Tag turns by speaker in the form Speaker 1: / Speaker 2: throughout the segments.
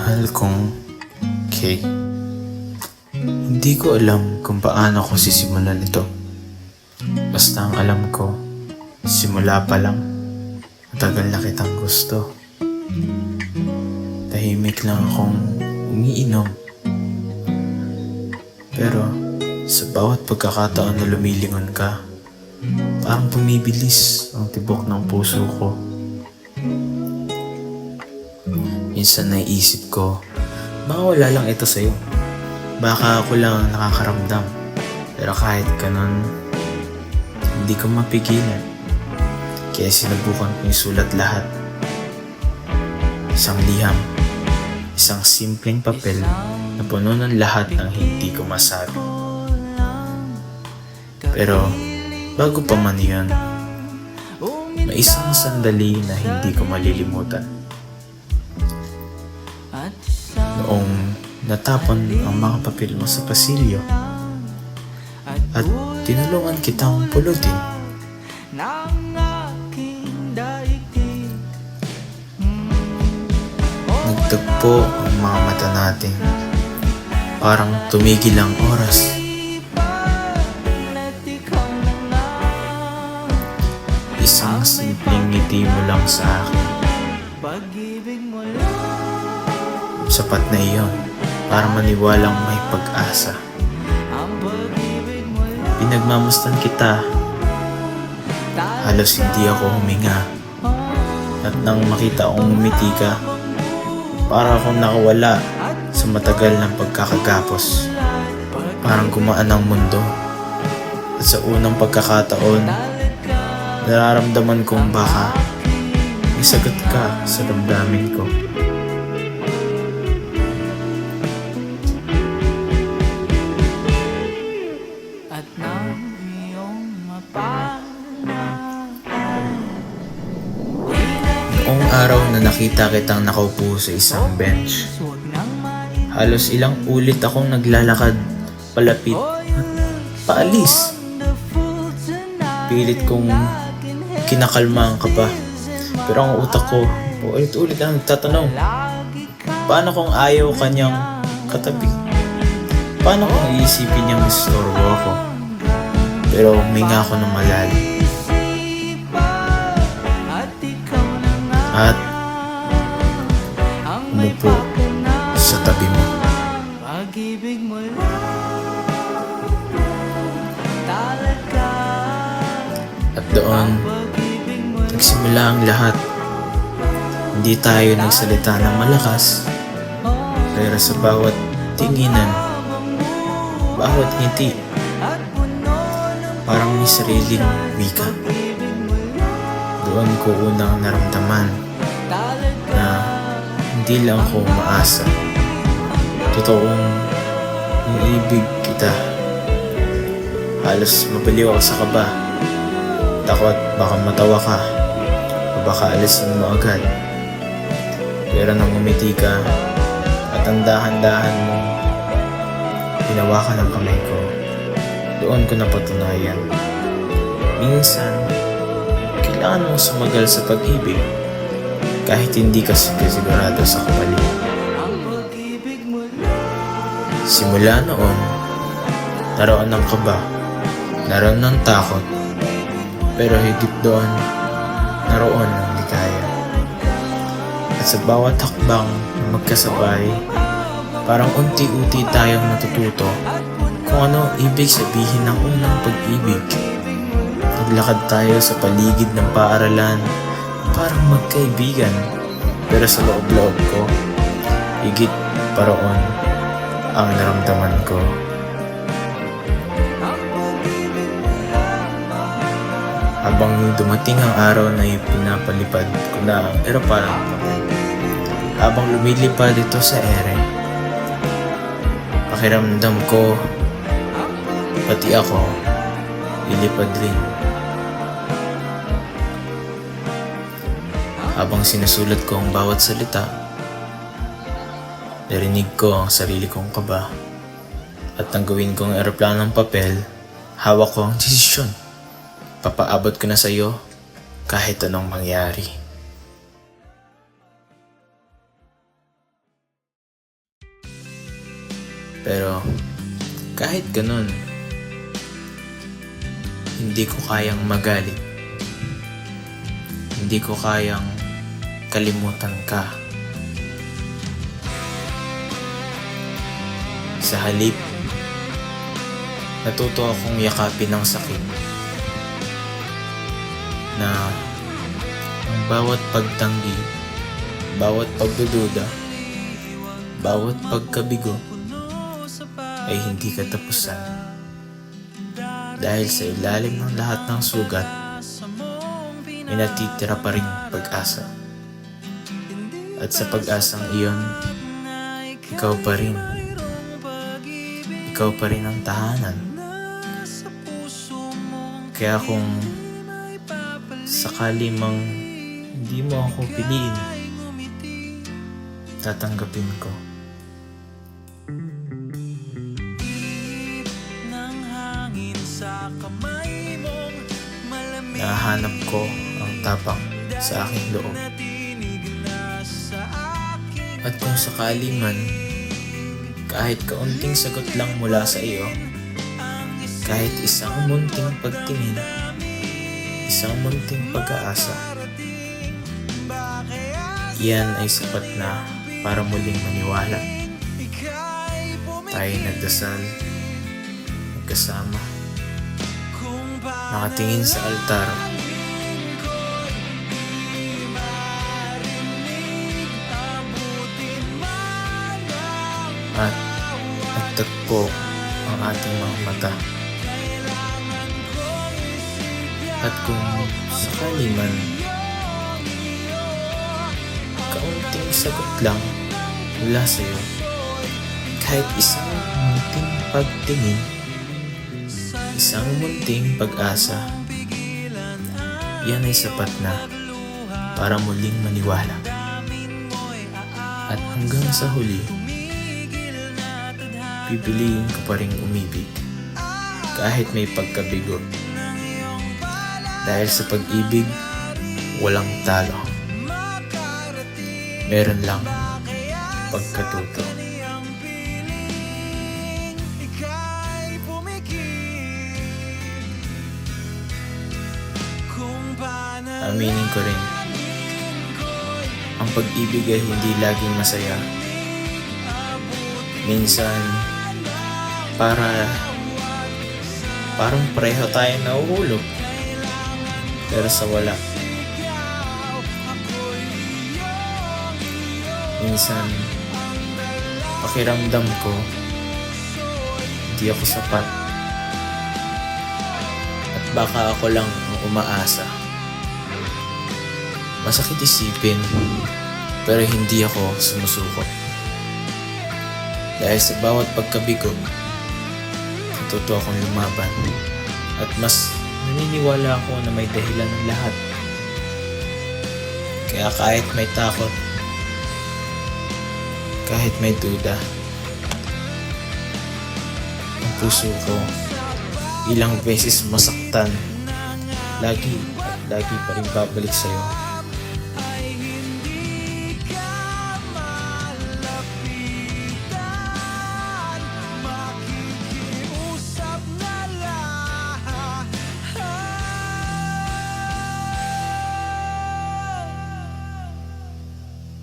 Speaker 1: Mahal kong Kay. Hindi ko alam kung paano ko sisimulan ito. Basta ang alam ko, simula pa lang, matagal na kitang gusto. Tahimik lang akong umiinom. Pero sa bawat pagkakataon na lumilingon ka, parang bumibilis ang tibok ng puso ko. Minsan naisip ko, baka wala lang ito sa'yo. Baka ako lang ang nakakaramdam. Pero kahit ganun, hindi ko mapigilan. Kaya sinubukan kong isulat lahat. Isang liham, isang simpleng papel na puno ng lahat ng hindi ko masabi. Pero bago pa man yun, may isang sandali na hindi ko malilimutan. Noong natapon ang mga papel mo sa pasilyo at tinulungan kitang pulutin. Nagtagpo ang mga mata natin, parang tumigil ang oras. Isang simpleng ngiti mo lang sa akin, sapat na iyon para maniwalang may pag-asa. Pinagmamasdan kita, halos hindi ako huminga. At nang makita kong umiti ka, para akong nakawala sa matagal ng pagkakagapos. Parang gumaan ang mundo. At sa unang pagkakataon, nararamdaman kong baka may sagot ka sa damdamin ko. Noong araw na nakita kitang nakaupo sa isang bench, halos ilang ulit akong naglalakad palapit at paalis. Pilit kong kinakalma ang kaba, pero ang utak ko ulit-ulit ang nagtatanong, paano kung ayaw kanyang katabi? Paano kung iisipin niyang istorbo ako? Pero huminga ako ng malalim. At umupo sa tabi mo. At doon, nagsimula ang lahat. Hindi tayo nagsalita ng malakas, pero sa bawat tinginan, bawat ngiti, parang may sariling wika. Doon ko unang naramdaman na hindi lang ako umaasa. Totoong iniibig kita. Halos mabaliw ako sa kaba. Takot baka matawa ka o baka alisin mo agad. Pero nang umiti ka at ang dahan-dahan mo hinawakan ang kamay ko, doon ko napatunayan. Minsan, kailangan mong sumagal sa pag-ibig kahit hindi ka sigurado sa kapalit. Simula noon, naroon ng kaba, naroon ng takot, pero higit doon, naroon ng ligaya. At sa bawat hakbang na magkasabay, parang unti-unti tayong natututo kung ano ibig sabihin ng unang pag-ibig. Naglakad tayo sa paligid ng paaralan, parang magkaibigan. Pero sa loob-loob ko, higit pa roon ang naramdaman ko. Habang dumating ang araw na pinapalipad ko na ang eroplano, habang lumilipad ito sa ere, pakiramdam ko, pati ako, lilipad rin. Habang sinusulat ko ang bawat salita, narinig ko ang sarili kong kaba. At nang gawin kong eroplanong papel, hawak ko ang desisyon. Papaabot ko na sa iyo kahit anong mangyari. Pero kahit ganun, hindi ko kayang magalit. Hindi ko kayang kalimutan ka. Sa halip, natuto akong yakapin ng sakit na ang bawat pagtanggi, bawat pagdududa, bawat pagkabigo ay hindi katapusan. Dahil sa ilalim ng lahat ng sugat, may natitira pa ring pag-asa. At sa pag-asang iyon, ikaw pa rin. Ikaw pa rin ang tahanan. Kaya kung sakali mang hindi mo ako piliin, tatanggapin ko. Nahanap ko ang tapang sa aking loob. At kung sakali man, kahit kaunting sagot lang mula sa iyo, kahit isang munting pagtingin, isang munting pag-aasa, yan ay sapat na para muling maniwala. Tayo nagdasal, nagkasama, nakatingin sa altar, at nagtagpo ang ating mga mata. At kung sakali man, kaunting sagot lang mula sa'yo, kahit isang munting pagtingin, isang munting pag-asa, yan ay sapat na para muling maniwala. At hanggang sa huli, pipiliin ko pa rin umibig kahit may pagkabigo. Dahil sa pag-ibig, walang talo. Meron lang pagkatuto. Aminin ko rin, ang pag-ibig ay hindi laging masaya. Minsan, parang pareho tayo nahuhulog, pero sa wala. Minsan, pakiramdam ko, hindi ako sapat. At baka ako lang ang umaasa. Masakit isipin, pero hindi ako sumusuko. Dahil sa bawat pagkabigo, natuto akong lumaban. At mas naniniwala ako na may dahilan ng lahat. Kaya kahit may takot, kahit may duda, ang puso ko ilang beses masaktan, lagi pa rin babalik sa'yo.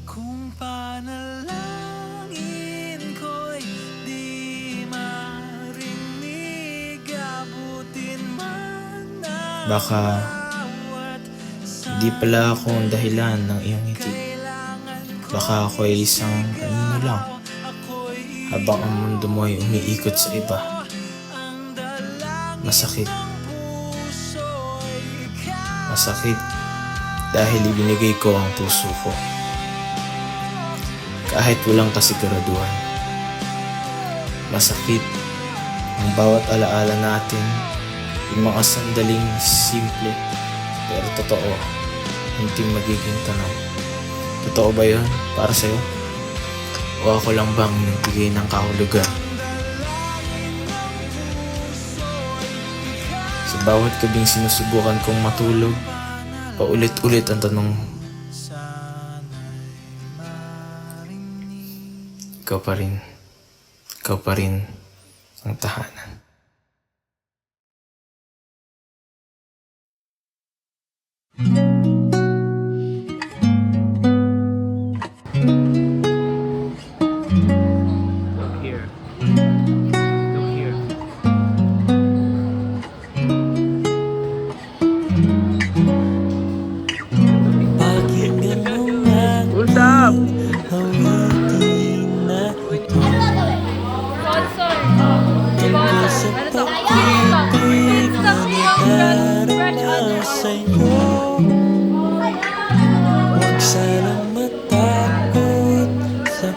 Speaker 2: Kung panalangin ko'y di marinig, abutin man ang
Speaker 1: Baka di pala ako ang dahilan ng iyong ngiti. Baka ako ay isang kanino lang, habang ang mundo mo ay umiikot sa iba. Masakit. Masakit dahil ibinigay ko ang puso ko. Kahit walang kasiguraduhan. Masakit ang bawat alaala natin, yung mga sandaling simple pero totoo, hindi magiging tanong. Totoo ba yun para sa'yo? O ako lang bang nagbigay ng kahulugan? Sa bawat gabing sinusubukan kong matulog, paulit-ulit ang tanong, ikaw pa rin. ikaw pa rin ang tahanan.
Speaker 3: Look here. Look here.
Speaker 2: Pakinggan mo nga
Speaker 3: What's up?
Speaker 2: awitin na ito
Speaker 4: Sponsor.
Speaker 2: Tungkol sa pag-ibig na nadarama sa'yo Huwag sanang matakot sa